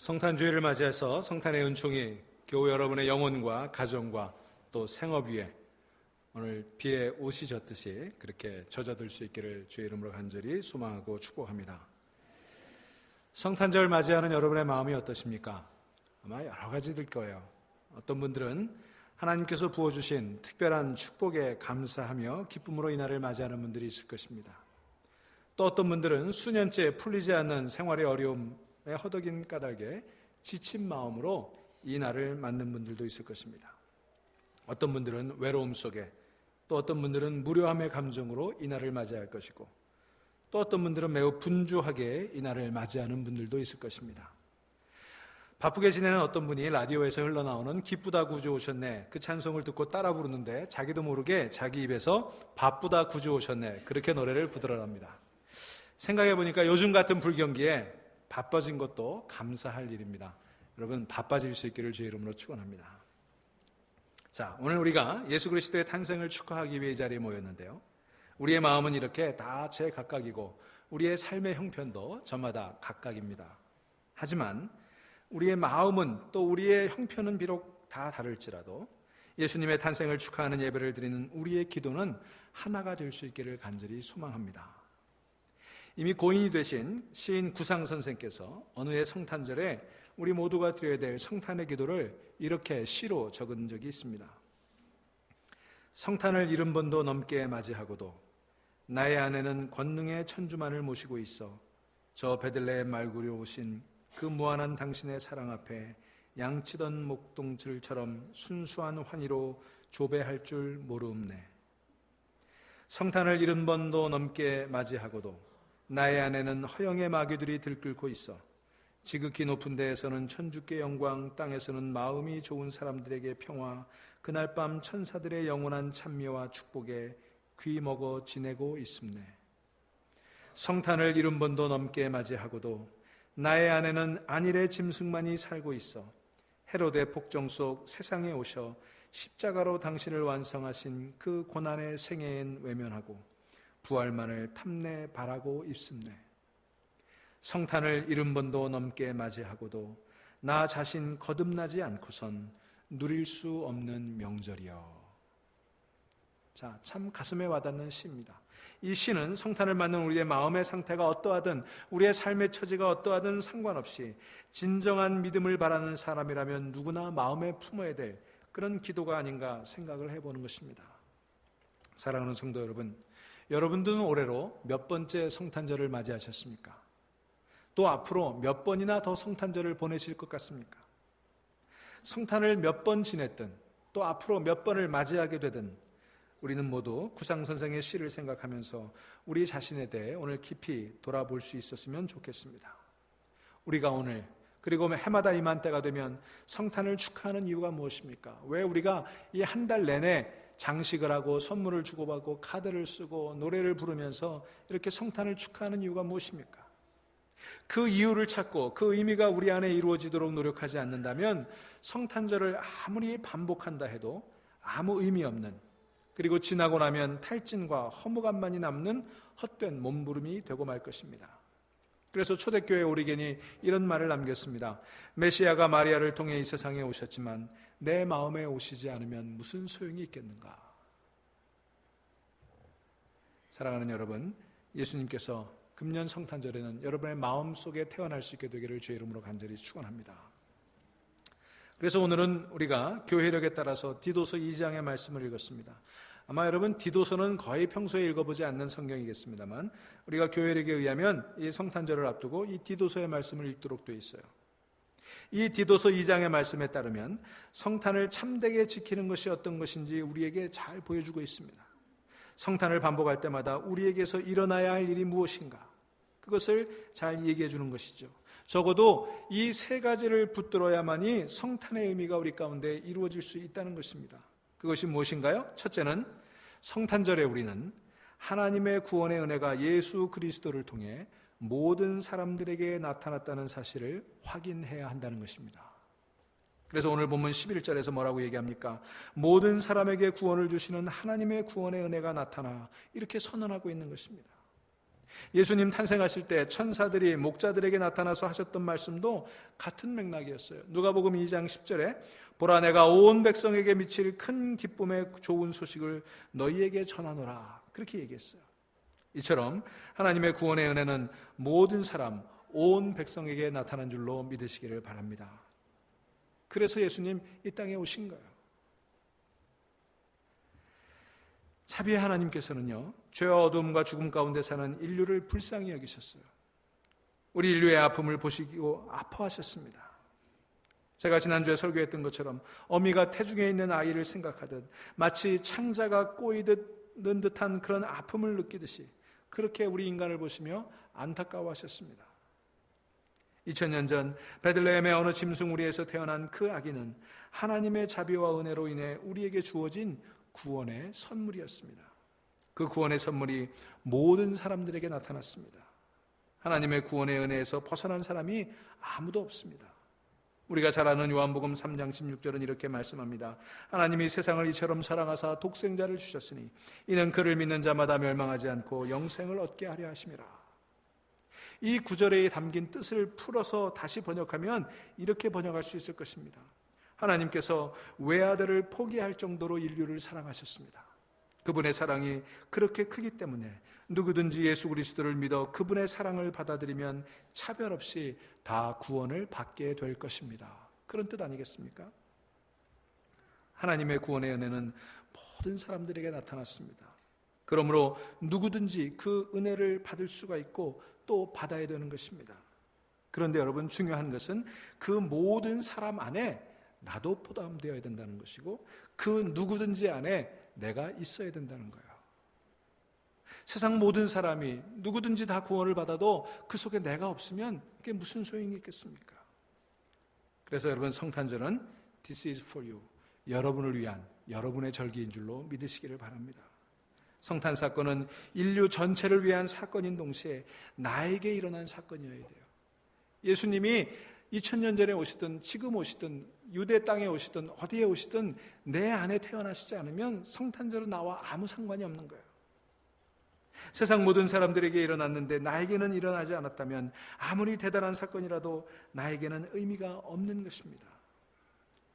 성탄주의를 맞이해서 성탄의 은총이 교회 여러분의 영혼과 가정과 또 생업 위에 오늘 비에 옷이 젖듯이 그렇게 젖어들 수 있기를 주의 이름으로 간절히 소망하고 축복합니다. 성탄절 맞이하는 여러분의 마음이 어떠십니까? 아마 여러 가지일 거예요. 어떤 분들은 하나님께서 부어주신 특별한 축복에 감사하며 기쁨으로 이날을 맞이하는 분들이 있을 것입니다. 또 어떤 분들은 수년째 풀리지 않는 생활의 어려움에 허덕인 까닭에 지친 마음으로 이 날을 맞는 분들도 있을 것입니다. 어떤 분들은 외로움 속에, 또 어떤 분들은 무료함의 감정으로 이 날을 맞이할 것이고, 또 어떤 분들은 매우 분주하게 이 날을 맞이하는 분들도 있을 것입니다. 바쁘게 지내는 어떤 분이 라디오에서 흘러나오는 기쁘다 구주 오셨네 그 찬송을 듣고 따라 부르는데 자기도 모르게 자기 입에서 바쁘다 구주 오셨네 그렇게 노래를 부르더랍니다. 생각해보니까 요즘 같은 불경기에 바빠진 것도 감사할 일입니다. 여러분, 바빠질 수 있기를 주의 이름으로 축원합니다. 자, 오늘 우리가 예수 그리스도의 탄생을 축하하기 위해 이 자리에 모였는데요, 우리의 마음은 이렇게 다 제각각이고 우리의 삶의 형편도 저마다 각각입니다. 하지만 우리의 마음은 또 우리의 형편은 비록 다 다를지라도 예수님의 탄생을 축하하는 예배를 드리는 우리의 기도는 하나가 될 수 있기를 간절히 소망합니다. 이미 고인이 되신 시인 구상 선생께서 어느 해 성탄절에 우리 모두가 드려야 될 성탄의 기도를 이렇게 시로 적은 적이 있습니다. 성탄을 70번도 넘게 맞이하고도 나의 아내는 권능의 천주만을 모시고 있어 저 베들레헴 말구려 오신 그 무한한 당신의 사랑 앞에 양치던 목동질처럼 순수한 환희로 조배할 줄 모르옵네. 성탄을 70번도 넘게 맞이하고도 나의 아내는 허영의 마귀들이 들끓고 있어 지극히 높은 데에서는 천주께 영광, 땅에서는 마음이 좋은 사람들에게 평화, 그날 밤 천사들의 영원한 찬미와 축복에 귀 먹어 지내고 있음네. 성탄을 70번도 넘게 맞이하고도 나의 아내는 안일의 짐승만이 살고 있어 헤로데 폭정 속 세상에 오셔 십자가로 당신을 완성하신 그 고난의 생애엔 외면하고 부활만을 탐내 바라고 있음네. 성탄을 70번도 넘게 맞이하고도 나 자신 거듭나지 않고선 누릴 수 없는 명절이여. 자, 참 가슴에 와닿는 시입니다. 이 시는 성탄을 맞는 우리의 마음의 상태가 어떠하든 우리의 삶의 처지가 어떠하든 상관없이 진정한 믿음을 바라는 사람이라면 누구나 마음에 품어야 될 그런 기도가 아닌가 생각을 해보는 것입니다. 사랑하는 성도 여러분, 여러분들은 올해로 몇 번째 성탄절을 맞이하셨습니까? 또 앞으로 몇 번이나 더 성탄절을 보내실 것 같습니까? 성탄을 몇 번 지냈든 또 앞으로 몇 번을 맞이하게 되든 우리는 모두 구상 선생의 시를 생각하면서 우리 자신에 대해 오늘 깊이 돌아볼 수 있었으면 좋겠습니다. 우리가 오늘 그리고 해마다 이맘때가 되면 성탄을 축하하는 이유가 무엇입니까? 왜 우리가 이 한 달 내내 장식을 하고 선물을 주고받고 카드를 쓰고 노래를 부르면서 이렇게 성탄을 축하하는 이유가 무엇입니까? 그 이유를 찾고 그 의미가 우리 안에 이루어지도록 노력하지 않는다면 성탄절을 아무리 반복한다 해도 아무 의미 없는, 그리고 지나고 나면 탈진과 허무감만이 남는 헛된 몸부림이 되고 말 것입니다. 그래서 초대교회 오리겐이 이런 말을 남겼습니다. 메시아가 마리아를 통해 이 세상에 오셨지만 내 마음에 오시지 않으면 무슨 소용이 있겠는가? 사랑하는 여러분, 예수님께서 금년 성탄절에는 여러분의 마음속에 태어날 수 있게 되기를 주의 이름으로 간절히 축원합니다. 그래서 오늘은 우리가 교회력에 따라서 디도서 2장의 말씀을 읽었습니다. 아마 여러분 디도서는 거의 평소에 읽어보지 않는 성경이겠습니다만 우리가 교회력에 의하면 이 성탄절을 앞두고 이 디도서의 말씀을 읽도록 되어 있어요. 이 디도서 2장의 말씀에 따르면 성탄을 참되게 지키는 것이 어떤 것인지 우리에게 잘 보여주고 있습니다. 성탄을 반복할 때마다 우리에게서 일어나야 할 일이 무엇인가, 그것을 잘 얘기해 주는 것이죠. 적어도 이 세 가지를 붙들어야만이 성탄의 의미가 우리 가운데 이루어질 수 있다는 것입니다. 그것이 무엇인가요? 첫째는 성탄절에 우리는 하나님의 구원의 은혜가 예수 그리스도를 통해 모든 사람들에게 나타났다는 사실을 확인해야 한다는 것입니다. 그래서 오늘 본문 11절에서 뭐라고 얘기합니까? 모든 사람에게 구원을 주시는 하나님의 구원의 은혜가 나타나, 이렇게 선언하고 있는 것입니다. 예수님 탄생하실 때 천사들이 목자들에게 나타나서 하셨던 말씀도 같은 맥락이었어요. 누가복음 2장 10절에 보라 내가 온 백성에게 미칠 큰 기쁨의 좋은 소식을 너희에게 전하노라, 그렇게 얘기했어요. 이처럼 하나님의 구원의 은혜는 모든 사람, 온 백성에게 나타난 줄로 믿으시기를 바랍니다. 그래서 예수님 이 땅에 오신 거예요. 자비의 하나님께서는요, 죄와 어두움과 죽음 가운데 사는 인류를 불쌍히 여기셨어요. 우리 인류의 아픔을 보시고 아파하셨습니다. 제가 지난주에 설교했던 것처럼 어미가 태중에 있는 아이를 생각하듯 마치 창자가 꼬이는 듯한 그런 아픔을 느끼듯이 그렇게 우리 인간을 보시며 안타까워하셨습니다. 2000년 전 베들레헴의 어느 짐승우리에서 태어난 그 아기는 하나님의 자비와 은혜로 인해 우리에게 주어진 구원의 선물이었습니다. 그 구원의 선물이 모든 사람들에게 나타났습니다. 하나님의 구원의 은혜에서 벗어난 사람이 아무도 없습니다. 우리가 잘 아는 요한복음 3장 16절은 이렇게 말씀합니다. 하나님이 세상을 이처럼 사랑하사 독생자를 주셨으니 이는 그를 믿는 자마다 멸망하지 않고 영생을 얻게 하려 하심이라. 이 구절에 담긴 뜻을 풀어서 다시 번역하면 이렇게 번역할 수 있을 것입니다. 하나님께서 외아들을 포기할 정도로 인류를 사랑하셨습니다. 그분의 사랑이 그렇게 크기 때문에 누구든지 예수 그리스도를 믿어 그분의 사랑을 받아들이면 차별 없이 다 구원을 받게 될 것입니다. 그런 뜻 아니겠습니까? 하나님의 구원의 은혜는 모든 사람들에게 나타났습니다. 그러므로 누구든지 그 은혜를 받을 수가 있고 또 받아야 되는 것입니다. 그런데 여러분, 중요한 것은 그 모든 사람 안에 나도 포함되어야 된다는 것이고 그 누구든지 안에 내가 있어야 된다는 거예요. 세상 모든 사람이 누구든지 다 구원을 받아도 그 속에 내가 없으면 그게 무슨 소용이 있겠습니까? 그래서 여러분, 성탄절은 This is for you, 여러분을 위한 여러분의 절기인 줄로 믿으시기를 바랍니다. 성탄 사건은 인류 전체를 위한 사건인 동시에 나에게 일어난 사건이어야 돼요. 예수님이 2000년 전에 오시든 지금 오시든 유대 땅에 오시든 어디에 오시든 내 안에 태어나시지 않으면 성탄절은 나와 아무 상관이 없는 거예요. 세상 모든 사람들에게 일어났는데 나에게는 일어나지 않았다면 아무리 대단한 사건이라도 나에게는 의미가 없는 것입니다.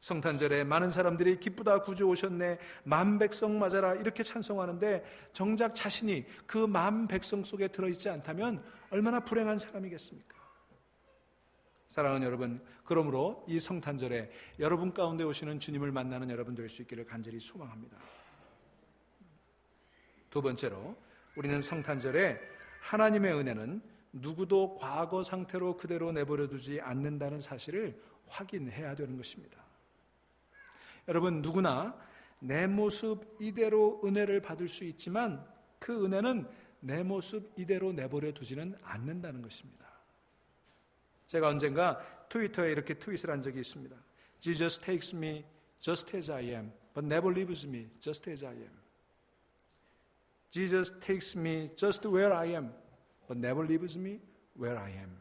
성탄절에 많은 사람들이 기쁘다 구주 오셨네, 만 백성 맞아라 이렇게 찬송하는데 정작 자신이 그 만 백성 속에 들어있지 않다면 얼마나 불행한 사람이겠습니까? 사랑하는 여러분, 그러므로 이 성탄절에 여러분 가운데 오시는 주님을 만나는 여러분 될 수 있기를 간절히 소망합니다. 두 번째로, 우리는 성탄절에 하나님의 은혜는 누구도 과거 상태로 그대로 내버려 두지 않는다는 사실을 확인해야 되는 것입니다. 여러분, 누구나 내 모습 이대로 은혜를 받을 수 있지만 그 은혜는 내 모습 이대로 내버려 두지는 않는다는 것입니다. 제가 언젠가 트위터에 이렇게 트윗을 한 적이 있습니다. Jesus takes me just as I am, but never leaves me just as I am. Jesus takes me just where I am, but never leaves me where I am.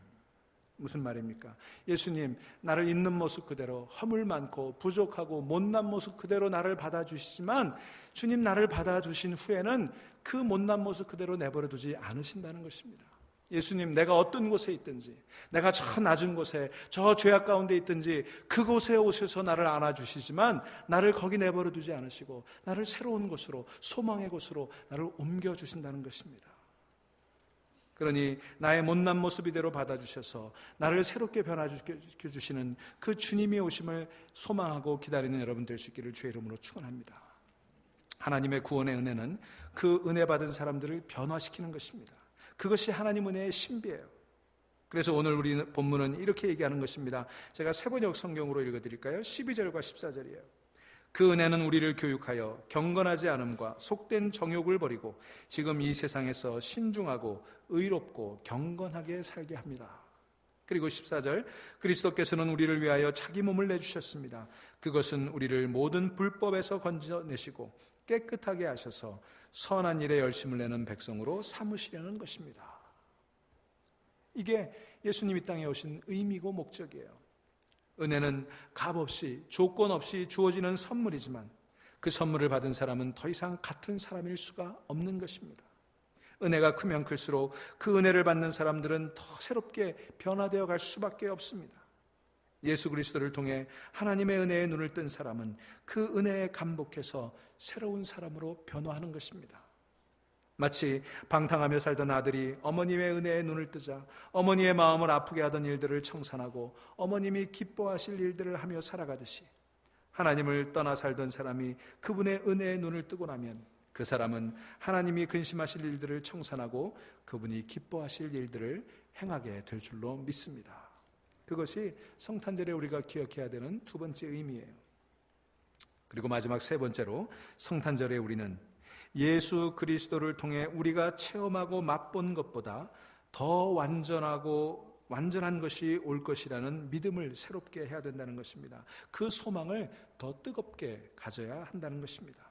무슨 말입니까? 예수님, 나를 있는 모습 그대로 허물 많고 부족하고 못난 모습 그대로 나를 받아주시지만 주님, 나를 받아주신 후에는 그 못난 모습 그대로 내버려 두지 않으신다는 것입니다. 예수님, 내가 어떤 곳에 있든지, 내가 저 낮은 곳에, 저 죄악 가운데 있든지 그곳에 오셔서 나를 안아주시지만 나를 거기 내버려 두지 않으시고 나를 새로운 곳으로, 소망의 곳으로 나를 옮겨주신다는 것입니다. 그러니 나의 못난 모습 이대로 받아주셔서 나를 새롭게 변화시켜주시는 그 주님의 오심을 소망하고 기다리는 여러분 될 수 있기를 주의 이름으로 축원합니다. 하나님의 구원의 은혜는 그 은혜 받은 사람들을 변화시키는 것입니다. 그것이 하나님 은혜의 신비예요. 그래서 오늘 우리 본문은 이렇게 얘기하는 것입니다. 제가 세번역 성경으로 읽어드릴까요? 12절과 14절이에요. 그 은혜는 우리를 교육하여 경건하지 않음과 속된 정욕을 버리고 지금 이 세상에서 신중하고 의롭고 경건하게 살게 합니다. 그리고 14절, 그리스도께서는 우리를 위하여 자기 몸을 내주셨습니다. 그것은 우리를 모든 불법에서 건져내시고 깨끗하게 하셔서 선한 일에 열심을 내는 백성으로 삼으시려는 것입니다. 이게 예수님 이 땅에 오신 의미고 목적이에요. 은혜는 값없이, 조건 없이 주어지는 선물이지만 그 선물을 받은 사람은 더 이상 같은 사람일 수가 없는 것입니다. 은혜가 크면 클수록 그 은혜를 받는 사람들은 더 새롭게 변화되어 갈 수밖에 없습니다. 예수 그리스도를 통해 하나님의 은혜에 눈을 뜬 사람은 그 은혜에 감복해서 새로운 사람으로 변화하는 것입니다. 마치 방탕하며 살던 아들이 어머님의 은혜에 눈을 뜨자 어머니의 마음을 아프게 하던 일들을 청산하고 어머님이 기뻐하실 일들을 하며 살아가듯이, 하나님을 떠나 살던 사람이 그분의 은혜에 눈을 뜨고 나면 그 사람은 하나님이 근심하실 일들을 청산하고 그분이 기뻐하실 일들을 행하게 될 줄로 믿습니다. 그것이 성탄절에 우리가 기억해야 되는 두 번째 의미예요. 그리고 마지막 세 번째로, 성탄절에 우리는 예수 그리스도를 통해 우리가 체험하고 맛본 것보다 더 완전한 것이 올 것이라는 믿음을 새롭게 해야 된다는 것입니다. 그 소망을 더 뜨겁게 가져야 한다는 것입니다.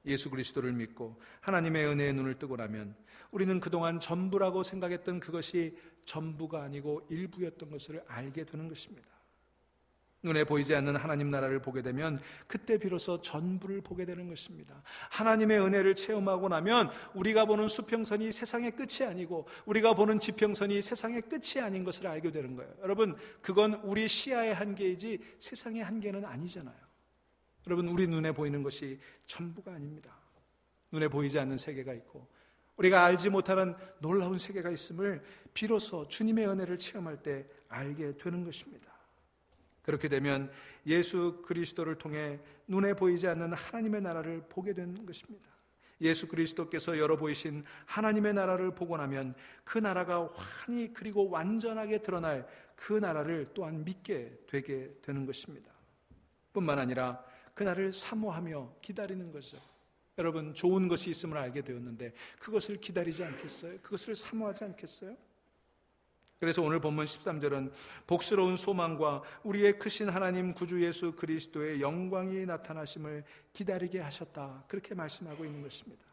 예수 그리스도를 믿고 하나님의 은혜에 눈을 뜨고 나면 우리는 그동안 전부라고 생각했던 그것이 전부가 아니고 일부였던 것을 알게 되는 것입니다. 눈에 보이지 않는 하나님 나라를 보게 되면 그때 비로소 전부를 보게 되는 것입니다. 하나님의 은혜를 체험하고 나면 우리가 보는 수평선이 세상의 끝이 아니고 우리가 보는 지평선이 세상의 끝이 아닌 것을 알게 되는 거예요. 여러분, 그건 우리 시야의 한계이지 세상의 한계는 아니잖아요. 여러분, 우리 눈에 보이는 것이 전부가 아닙니다. 눈에 보이지 않는 세계가 있고 우리가 알지 못하는 놀라운 세계가 있음을 비로소 주님의 은혜를 체험할 때 알게 되는 것입니다. 그렇게 되면 예수 그리스도를 통해 눈에 보이지 않는 하나님의 나라를 보게 되는 것입니다. 예수 그리스도께서 열어 보이신 하나님의 나라를 보고 나면 그 나라가 환히 그리고 완전하게 드러날 그 나라를 또한 믿게 되게 되는 것입니다. 뿐만 아니라 그날을 사모하며 기다리는 거죠. 여러분, 좋은 것이 있음을 알게 되었는데 그것을 기다리지 않겠어요? 그것을 사모하지 않겠어요? 그래서 오늘 본문 13절은 복스러운 소망과 우리의 크신 하나님 구주 예수 그리스도의 영광이 나타나심을 기다리게 하셨다, 그렇게 말씀하고 있는 것입니다.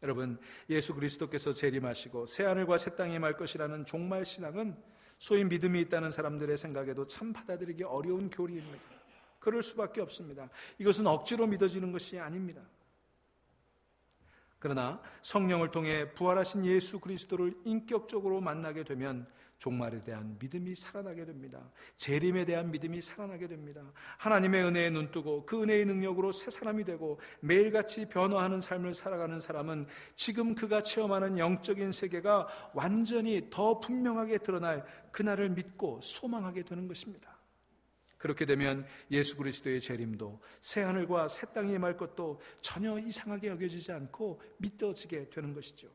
여러분, 예수 그리스도께서 재림하시고 새하늘과 새 땅이 말 것이라는 종말 신앙은 소위 믿음이 있다는 사람들의 생각에도 참 받아들이기 어려운 교리입니다. 그럴 수밖에 없습니다. 이것은 억지로 믿어지는 것이 아닙니다. 그러나 성령을 통해 부활하신 예수 그리스도를 인격적으로 만나게 되면 종말에 대한 믿음이 살아나게 됩니다. 재림에 대한 믿음이 살아나게 됩니다. 하나님의 은혜에 눈뜨고 그 은혜의 능력으로 새 사람이 되고 매일같이 변화하는 삶을 살아가는 사람은 지금 그가 체험하는 영적인 세계가 완전히 더 분명하게 드러날 그날을 믿고 소망하게 되는 것입니다. 그렇게 되면 예수 그리스도의 재림도 새하늘과 새 땅이 임할 것도 전혀 이상하게 여겨지지 않고 믿어지게 되는 것이죠.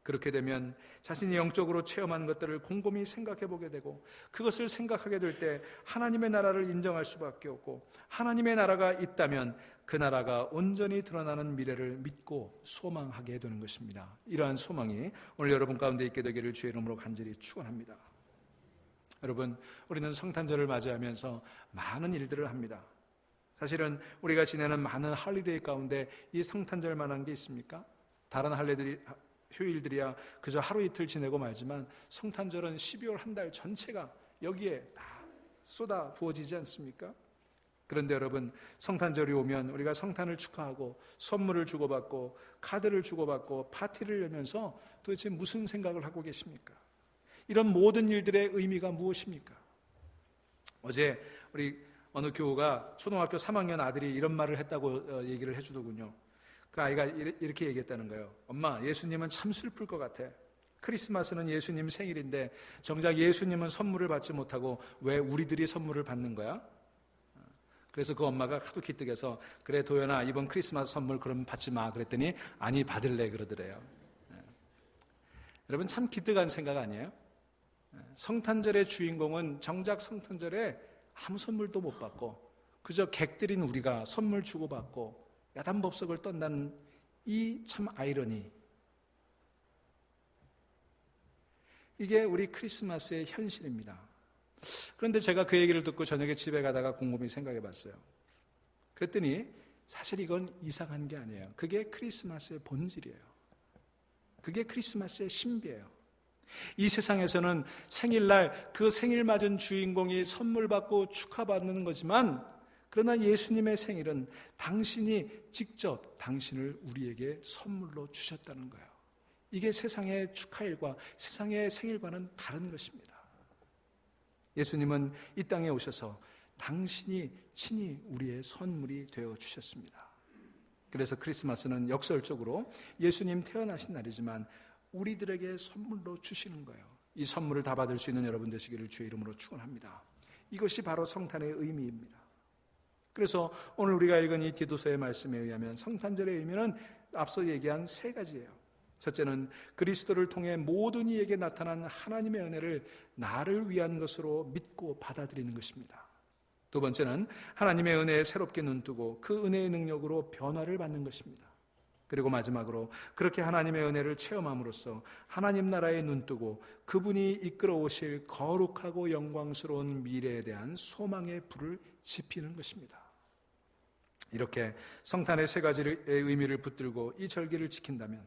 그렇게 되면 자신이 영적으로 체험한 것들을 곰곰이 생각해 보게 되고 그것을 생각하게 될 때 하나님의 나라를 인정할 수밖에 없고, 하나님의 나라가 있다면 그 나라가 온전히 드러나는 미래를 믿고 소망하게 되는 것입니다. 이러한 소망이 오늘 여러분 가운데 있게 되기를 주의 이름으로 간절히 축원합니다. 여러분, 우리는 성탄절을 맞이하면서 많은 일들을 합니다. 사실은 우리가 지내는 많은 할리데이 가운데 이 성탄절만한 게 있습니까? 다른 휴일들이야 그저 하루 이틀 지내고 말지만 성탄절은 12월 한 달 전체가 여기에 다 쏟아 부어지지 않습니까? 그런데 여러분, 성탄절이 오면 우리가 성탄을 축하하고 선물을 주고받고 카드를 주고받고 파티를 열면서 도대체 무슨 생각을 하고 계십니까? 이런 모든 일들의 의미가 무엇입니까? 어제 우리 어느 교우가 초등학교 3학년 아들이 이런 말을 했다고 얘기를 해주더군요. 그 아이가 이렇게 얘기했다는 거예요. 엄마, 예수님은 참 슬플 것 같아. 크리스마스는 예수님 생일인데 정작 예수님은 선물을 받지 못하고 왜 우리들이 선물을 받는 거야? 그래서 그 엄마가 하도 기특해서 그래 도연아, 이번 크리스마스 선물 그럼 받지 마 그랬더니 아니 받을래 그러더래요. 여러분, 참 기특한 생각 아니에요? 성탄절의 주인공은 정작 성탄절에 아무 선물도 못 받고 그저 객들인 우리가 선물 주고받고 야단법석을 떤다는 이 참 아이러니, 이게 우리 크리스마스의 현실입니다. 그런데 제가 그 얘기를 듣고 저녁에 집에 가다가 곰곰이 생각해 봤어요. 그랬더니 사실 이건 이상한 게 아니에요. 그게 크리스마스의 본질이에요. 그게 크리스마스의 신비예요. 이 세상에서는 생일날 그 생일 맞은 주인공이 선물 받고 축하받는 거지만, 그러나 예수님의 생일은 당신이 직접 당신을 우리에게 선물로 주셨다는 거예요. 이게 세상의 축하일과 세상의 생일과는 다른 것입니다. 예수님은 이 땅에 오셔서 당신이 친히 우리의 선물이 되어 주셨습니다. 그래서 크리스마스는 역설적으로 예수님 태어나신 날이지만 우리들에게 선물로 주시는 거예요. 이 선물을 다 받을 수 있는 여러분 되시기를 주의 이름으로 축원합니다. 이것이 바로 성탄의 의미입니다. 그래서 오늘 우리가 읽은 이 디도서의 말씀에 의하면 성탄절의 의미는 앞서 얘기한 세 가지예요. 첫째는 그리스도를 통해 모든 이에게 나타난 하나님의 은혜를 나를 위한 것으로 믿고 받아들이는 것입니다. 두 번째는 하나님의 은혜에 새롭게 눈뜨고 그 은혜의 능력으로 변화를 받는 것입니다. 그리고 마지막으로 그렇게 하나님의 은혜를 체험함으로써 하나님 나라에 눈뜨고 그분이 이끌어 오실 거룩하고 영광스러운 미래에 대한 소망의 불을 지피는 것입니다. 이렇게 성탄의 세 가지의 의미를 붙들고 이 절기를 지킨다면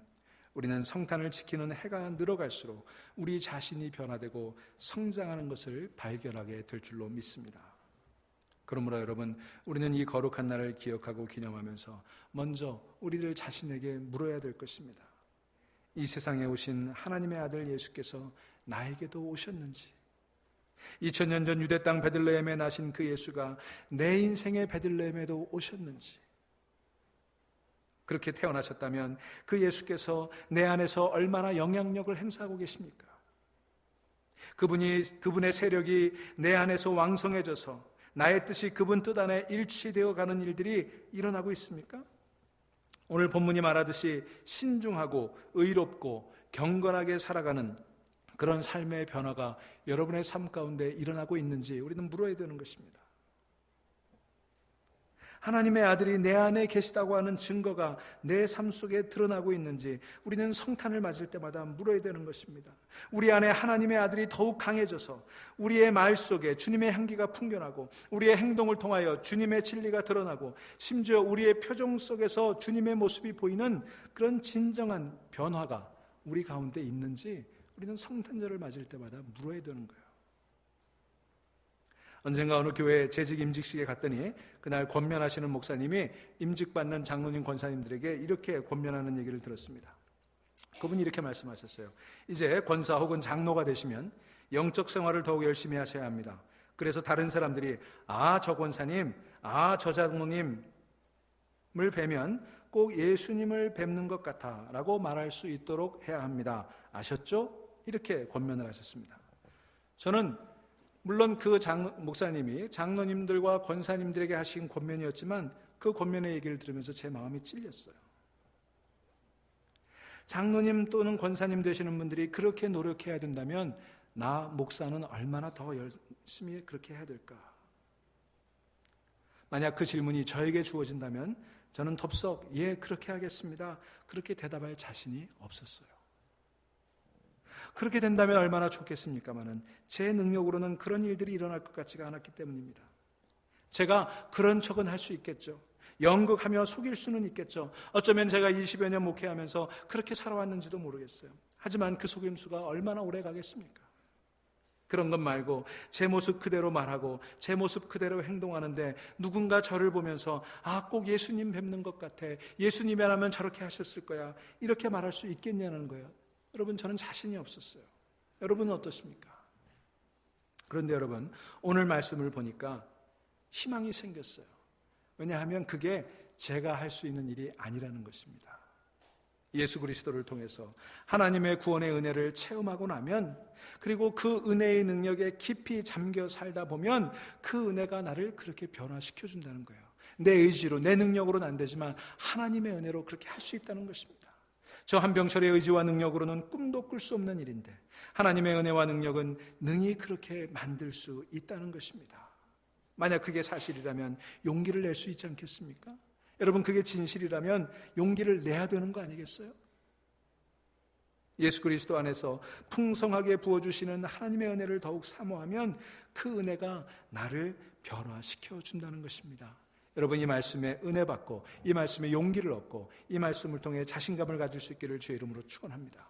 우리는 성탄을 지키는 해가 늘어갈수록 우리 자신이 변화되고 성장하는 것을 발견하게 될 줄로 믿습니다. 그러므로 여러분, 우리는 이 거룩한 날을 기억하고 기념하면서 먼저 우리들 자신에게 물어야 될 것입니다. 이 세상에 오신 하나님의 아들 예수께서 나에게도 오셨는지, 2000년 전 유대 땅 베들레헴에 나신 그 예수가 내 인생의 베들레헴에도 오셨는지, 그렇게 태어나셨다면 그 예수께서 내 안에서 얼마나 영향력을 행사하고 계십니까? 그분의 세력이 내 안에서 왕성해져서 나의 뜻이 그분 뜻 안에 일치되어 가는 일들이 일어나고 있습니까? 오늘 본문이 말하듯이 신중하고 의롭고 경건하게 살아가는 그런 삶의 변화가 여러분의 삶 가운데 일어나고 있는지 우리는 물어야 되는 것입니다. 하나님의 아들이 내 안에 계시다고 하는 증거가 내 삶 속에 드러나고 있는지 우리는 성탄을 맞을 때마다 물어야 되는 것입니다. 우리 안에 하나님의 아들이 더욱 강해져서 우리의 말 속에 주님의 향기가 풍겨나고 우리의 행동을 통하여 주님의 진리가 드러나고 심지어 우리의 표정 속에서 주님의 모습이 보이는 그런 진정한 변화가 우리 가운데 있는지 우리는 성탄절을 맞을 때마다 물어야 되는 거예요. 언젠가 어느 교회 재직 임직식에 갔더니 그날 권면하시는 목사님이 임직받는 장로님 권사님들에게 이렇게 권면하는 얘기를 들었습니다. 그분이 이렇게 말씀하셨어요. 이제 권사 혹은 장로가 되시면 영적 생활을 더욱 열심히 하셔야 합니다. 그래서 다른 사람들이 저 권사님, 저 장로님을 뵈면 꼭 예수님을 뵙는 것 같아 라고 말할 수 있도록 해야 합니다. 아셨죠? 이렇게 권면을 하셨습니다. 저는 물론 그 목사님이 장로님들과 권사님들에게 하신 권면이었지만 그 권면의 얘기를 들으면서 제 마음이 찔렸어요. 장로님 또는 권사님 되시는 분들이 그렇게 노력해야 된다면 나 목사는 얼마나 더 열심히 그렇게 해야 될까? 만약 그 질문이 저에게 주어진다면 저는 덥석 예 그렇게 하겠습니다. 그렇게 대답할 자신이 없었어요. 그렇게 된다면 얼마나 좋겠습니까마는 제 능력으로는 그런 일들이 일어날 것 같지가 않았기 때문입니다. 제가 그런 척은 할 수 있겠죠. 연극하며 속일 수는 있겠죠. 어쩌면 제가 20여 년 목회하면서 그렇게 살아왔는지도 모르겠어요. 하지만 그 속임수가 얼마나 오래 가겠습니까? 그런 것 말고 제 모습 그대로 말하고 제 모습 그대로 행동하는데 누군가 저를 보면서 꼭 예수님 뵙는 것 같아. 예수님이라면 저렇게 하셨을 거야. 이렇게 말할 수 있겠냐는 거예요. 여러분, 저는 자신이 없었어요. 여러분은 어떠십니까? 그런데 여러분, 오늘 말씀을 보니까 희망이 생겼어요. 왜냐하면 그게 제가 할 수 있는 일이 아니라는 것입니다. 예수 그리스도를 통해서 하나님의 구원의 은혜를 체험하고 나면, 그리고 그 은혜의 능력에 깊이 잠겨 살다 보면 그 은혜가 나를 그렇게 변화시켜 준다는 거예요. 내 의지로, 내 능력으로는 안 되지만 하나님의 은혜로 그렇게 할 수 있다는 것입니다. 저 한병철의 의지와 능력으로는 꿈도 꿀 수 없는 일인데 하나님의 은혜와 능력은 능히 그렇게 만들 수 있다는 것입니다. 만약 그게 사실이라면 용기를 낼 수 있지 않겠습니까? 여러분, 그게 진실이라면 용기를 내야 되는 거 아니겠어요? 예수 그리스도 안에서 풍성하게 부어주시는 하나님의 은혜를 더욱 사모하면 그 은혜가 나를 변화시켜 준다는 것입니다. 여러분, 이 말씀에 은혜 받고 이 말씀에 용기를 얻고 이 말씀을 통해 자신감을 가질 수 있기를 주의 이름으로 축원합니다.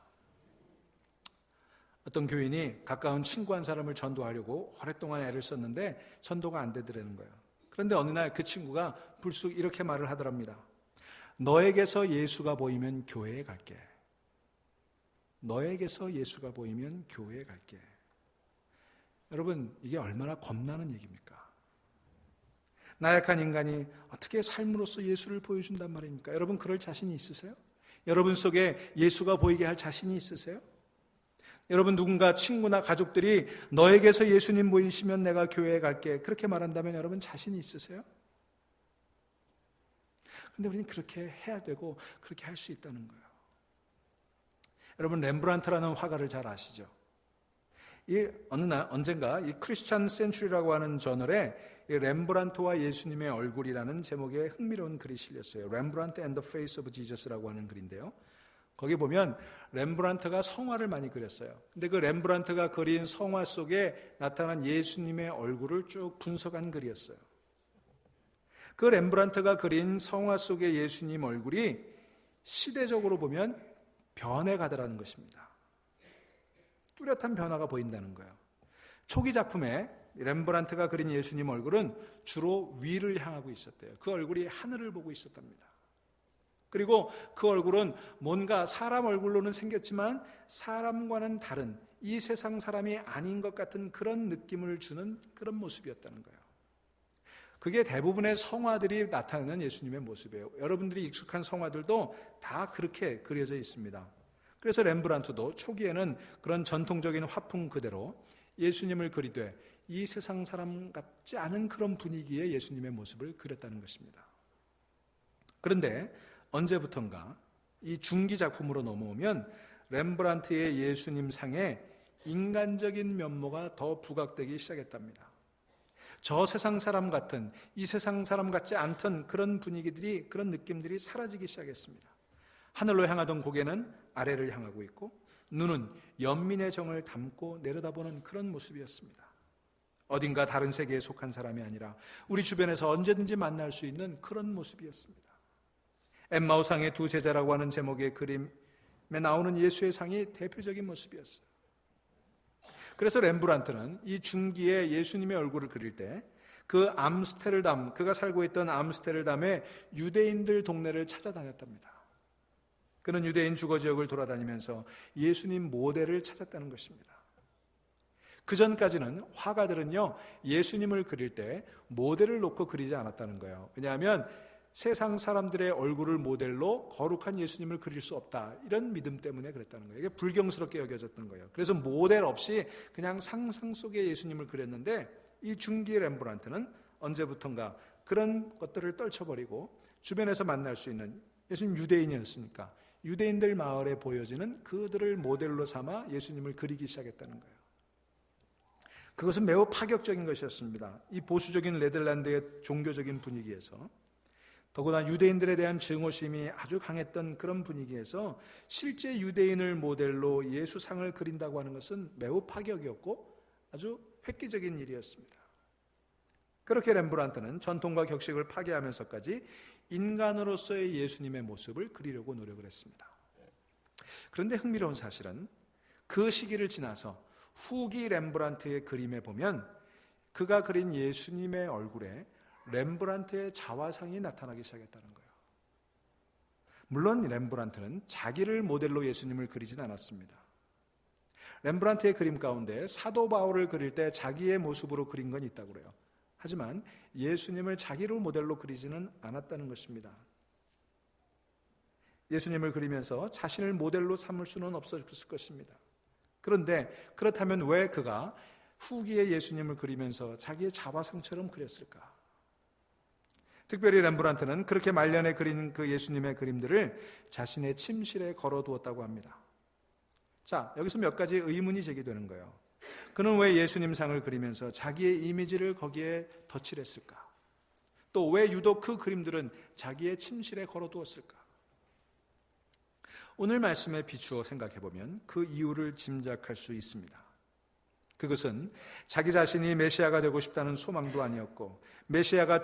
어떤 교인이 가까운 친구 한 사람을 전도하려고 오랫동안 애를 썼는데 전도가 안 되더라는 거예요. 그런데 어느 날 그 친구가 불쑥 이렇게 말을 하더랍니다. 너에게서 예수가 보이면 교회에 갈게. 너에게서 예수가 보이면 교회에 갈게. 여러분, 이게 얼마나 겁나는 얘기입니까? 나약한 인간이 어떻게 삶으로써 예수를 보여준단 말입니까? 여러분, 그럴 자신이 있으세요? 여러분 속에 예수가 보이게 할 자신이 있으세요? 여러분, 누군가 친구나 가족들이 너에게서 예수님 보이시면 내가 교회에 갈게, 그렇게 말한다면 여러분 자신이 있으세요? 그런데 우리는 그렇게 해야 되고 그렇게 할 수 있다는 거예요. 여러분, 렘브란트라는 화가를 잘 아시죠? 어느 날 언젠가 이 크리스찬 센츄리라고 하는 저널에 이 렘브란트와 예수님의 얼굴이라는 제목의 흥미로운 글이 실렸어요. Rembrandt and the Face of Jesus라고 하는 글인데요. 거기 보면 렘브란트가 성화를 많이 그렸어요. 근데 그 렘브란트가 그린 성화 속에 나타난 예수님의 얼굴을 쭉 분석한 글이었어요. 그 렘브란트가 그린 성화 속의 예수님 얼굴이 시대적으로 보면 변해가더라는 것입니다. 뚜렷한 변화가 보인다는 거예요. 초기 작품에 렘브란트가 그린 예수님 얼굴은 주로 위를 향하고 있었대요. 그 얼굴이 하늘을 보고 있었답니다. 그리고 그 얼굴은 뭔가 사람 얼굴로는 생겼지만 사람과는 다른, 이 세상 사람이 아닌 것 같은 그런 느낌을 주는 그런 모습이었다는 거예요. 그게 대부분의 성화들이 나타내는 예수님의 모습이에요. 여러분들이 익숙한 성화들도 다 그렇게 그려져 있습니다. 그래서 렘브란트도 초기에는 그런 전통적인 화풍 그대로 예수님을 그리되 이 세상 사람 같지 않은 그런 분위기의 예수님의 모습을 그렸다는 것입니다. 그런데 언제부턴가 이 중기 작품으로 넘어오면 렘브란트의 예수님 상에 인간적인 면모가 더 부각되기 시작했답니다. 저 세상 사람 같은, 이 세상 사람 같지 않던 그런 분위기들이, 그런 느낌들이 사라지기 시작했습니다. 하늘로 향하던 고개는 아래를 향하고 있고 눈은 연민의 정을 담고 내려다보는 그런 모습이었습니다. 어딘가 다른 세계에 속한 사람이 아니라 우리 주변에서 언제든지 만날 수 있는 그런 모습이었습니다. 엠마오상의 두 제자라고 하는 제목의 그림에 나오는 예수의 상이 대표적인 모습이었어요. 그래서 렘브란트는 이 중기에 예수님의 얼굴을 그릴 때 그 암스테르담, 그가 살고 있던 암스테르담의 유대인들 동네를 찾아다녔답니다. 그는 유대인 주거 지역을 돌아다니면서 예수님 모델을 찾았다는 것입니다. 그 전까지는 화가들은요, 예수님을 그릴 때 모델을 놓고 그리지 않았다는 거예요. 왜냐하면 세상 사람들의 얼굴을 모델로 거룩한 예수님을 그릴 수 없다, 이런 믿음 때문에 그랬다는 거예요. 이게 불경스럽게 여겨졌던 거예요. 그래서 모델 없이 그냥 상상 속의 예수님을 그렸는데 이 중기 렘브란트는 언제부턴가 그런 것들을 떨쳐버리고 주변에서 만날 수 있는, 예수님 유대인이었으니까 유대인들 마을에 보여지는 그들을 모델로 삼아 예수님을 그리기 시작했다는 거예요. 그것은 매우 파격적인 것이었습니다. 이 보수적인 네덜란드의 종교적인 분위기에서, 더구나 유대인들에 대한 증오심이 아주 강했던 그런 분위기에서 실제 유대인을 모델로 예수상을 그린다고 하는 것은 매우 파격이었고 아주 획기적인 일이었습니다. 그렇게 렘브란트는 전통과 격식을 파괴하면서까지 인간으로서의 예수님의 모습을 그리려고 노력을 했습니다. 그런데 흥미로운 사실은 그 시기를 지나서 후기 렘브란트의 그림에 보면 그가 그린 예수님의 얼굴에 렘브란트의 자화상이 나타나기 시작했다는 거예요. 물론 렘브란트는 자기를 모델로 예수님을 그리진 않았습니다. 렘브란트의 그림 가운데 사도 바울을 그릴 때 자기의 모습으로 그린 건 있다고 그래요. 하지만 예수님을 자기로 모델로 그리지는 않았다는 것입니다. 예수님을 그리면서 자신을 모델로 삼을 수는 없었을 것입니다. 그런데 그렇다면 왜 그가 후기의 예수님을 그리면서 자기의 자화상처럼 그렸을까? 특별히 렘브란트는 그렇게 말년에 그린 그 예수님의 그림들을 자신의 침실에 걸어두었다고 합니다. 자, 여기서 몇 가지 의문이 제기되는 거예요. 그는 왜 예수님 상을 그리면서 자기의 이미지를 거기에 덧칠했을까? 또 왜 유독 그 그림들은 자기의 침실에 걸어두었을까? 오늘 말씀에 비추어 생각해보면 그 이유를 짐작할 수 있습니다. 그것은 자기 자신이 메시아가 되고 싶다는 소망도 아니었고 메시아가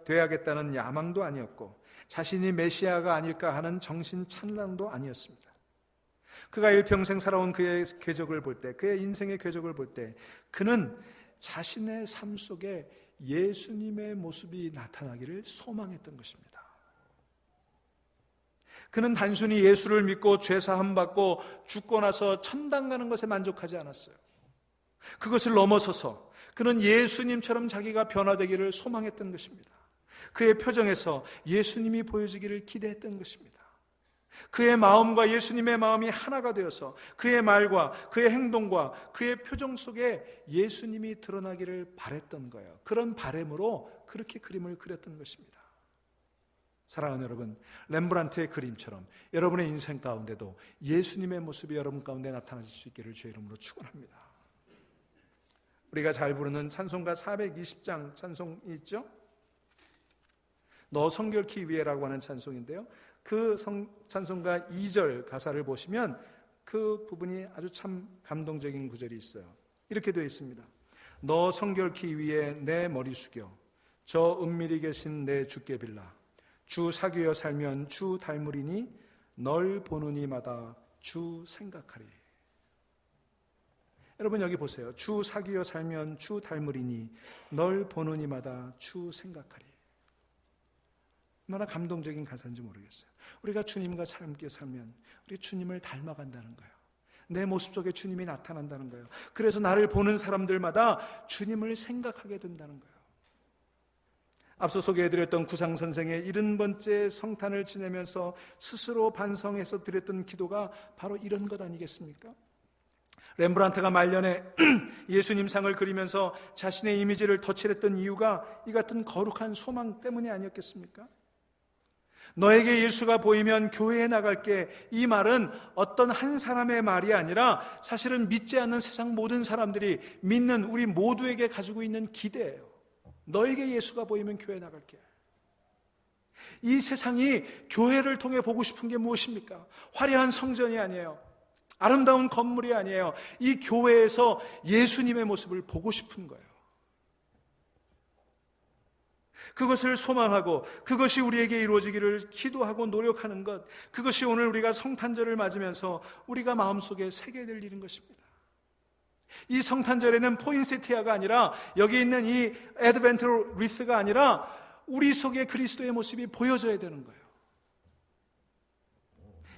되어야겠다는 야망도 아니었고 자신이 메시아가 아닐까 하는 정신 찬란도 아니었습니다. 그가 일평생 살아온 그의 궤적을 볼 때, 그의 인생의 궤적을 볼 때 그는 자신의 삶 속에 예수님의 모습이 나타나기를 소망했던 것입니다. 그는 단순히 예수를 믿고 죄 사함 받고 죽고 나서 천당 가는 것에 만족하지 않았어요. 그것을 넘어서서 그는 예수님처럼 자기가 변화되기를 소망했던 것입니다. 그의 표정에서 예수님이 보여지기를 기대했던 것입니다. 그의 마음과 예수님의 마음이 하나가 되어서 그의 말과 그의 행동과 그의 표정 속에 예수님이 드러나기를 바랬던 거예요. 그런 바람으로 그렇게 그림을 그렸던 것입니다. 사랑하는 여러분, 렘브란트의 그림처럼 여러분의 인생 가운데도 예수님의 모습이 여러분 가운데 나타나실 수 있기를 주의 이름으로 축원합니다. 우리가 잘 부르는 찬송가 420장 찬송이 있죠? 너 성결케 위해라고 하는 찬송인데요, 그 찬송가 2절 가사를 보시면 그 부분이 아주 참 감동적인 구절이 있어요. 이렇게 되어 있습니다. 너 성결케 위해 내 머리 숙여 저 은밀히 계신 내 주께 빌라. 주 사귀어 살면 주 닮으리니 널 보는 이마다 주 생각하리. 여러분 여기 보세요. 주 사귀어 살면 주 닮으리니 널 보는 이마다 주 생각하리. 얼마나 감동적인 가사인지 모르겠어요. 우리가 주님과 함께 살면 우리 주님을 닮아간다는 거예요. 내 모습 속에 주님이 나타난다는 거예요. 그래서 나를 보는 사람들마다 주님을 생각하게 된다는 거예요. 앞서 소개해드렸던 구상선생의 70번째 성탄을 지내면서 스스로 반성해서 드렸던 기도가 바로 이런 것 아니겠습니까? 렘브란트가 말년에 예수님 상을 그리면서 자신의 이미지를 덧칠했던 이유가 이 같은 거룩한 소망 때문이 아니었겠습니까? 너에게 예수가 보이면 교회에 나갈게. 이 말은 어떤 한 사람의 말이 아니라 사실은 믿지 않는 세상 모든 사람들이 믿는 우리 모두에게 가지고 있는 기대예요. 너에게 예수가 보이면 교회에 나갈게. 이 세상이 교회를 통해 보고 싶은 게 무엇입니까? 화려한 성전이 아니에요. 아름다운 건물이 아니에요. 이 교회에서 예수님의 모습을 보고 싶은 거예요. 그것을 소망하고 그것이 우리에게 이루어지기를 기도하고 노력하는 것, 그것이 오늘 우리가 성탄절을 맞으면서 우리가 마음속에 새게 될 일인 것입니다. 이 성탄절에는 포인세티아가 아니라 여기 있는 이 애드벤트 리스가 아니라 우리 속에 그리스도의 모습이 보여져야 되는 거예요.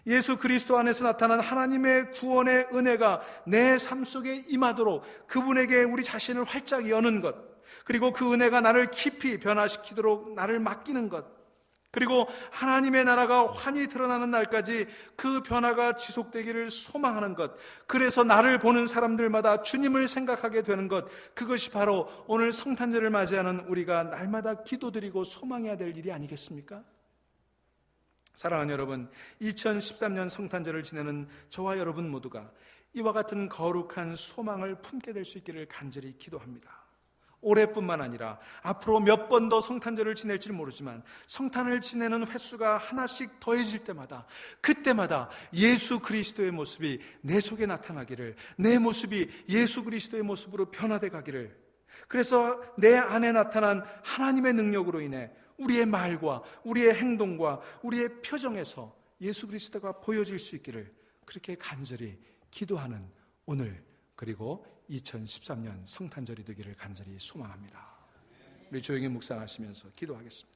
예수 그리스도 안에서 나타난 하나님의 구원의 은혜가 내 삶 속에 임하도록 그분에게 우리 자신을 활짝 여는 것, 그리고 그 은혜가 나를 깊이 변화시키도록 나를 맡기는 것, 그리고 하나님의 나라가 환히 드러나는 날까지 그 변화가 지속되기를 소망하는 것, 그래서 나를 보는 사람들마다 주님을 생각하게 되는 것, 그것이 바로 오늘 성탄절을 맞이하는 우리가 날마다 기도드리고 소망해야 될 일이 아니겠습니까? 사랑하는 여러분, 2013년 성탄절을 지내는 저와 여러분 모두가 이와 같은 거룩한 소망을 품게 될 수 있기를 간절히 기도합니다. 올해뿐만 아니라 앞으로 몇 번 더 성탄절을 지낼지 모르지만 성탄을 지내는 횟수가 하나씩 더해질 때마다, 그때마다 예수 그리스도의 모습이 내 속에 나타나기를, 내 모습이 예수 그리스도의 모습으로 변화돼 가기를, 그래서 내 안에 나타난 하나님의 능력으로 인해 우리의 말과 우리의 행동과 우리의 표정에서 예수 그리스도가 보여질 수 있기를 그렇게 간절히 기도하는 오늘, 그리고 2013년 성탄절이 되기를 간절히 소망합니다. 우리 조용히 묵상하시면서 기도하겠습니다.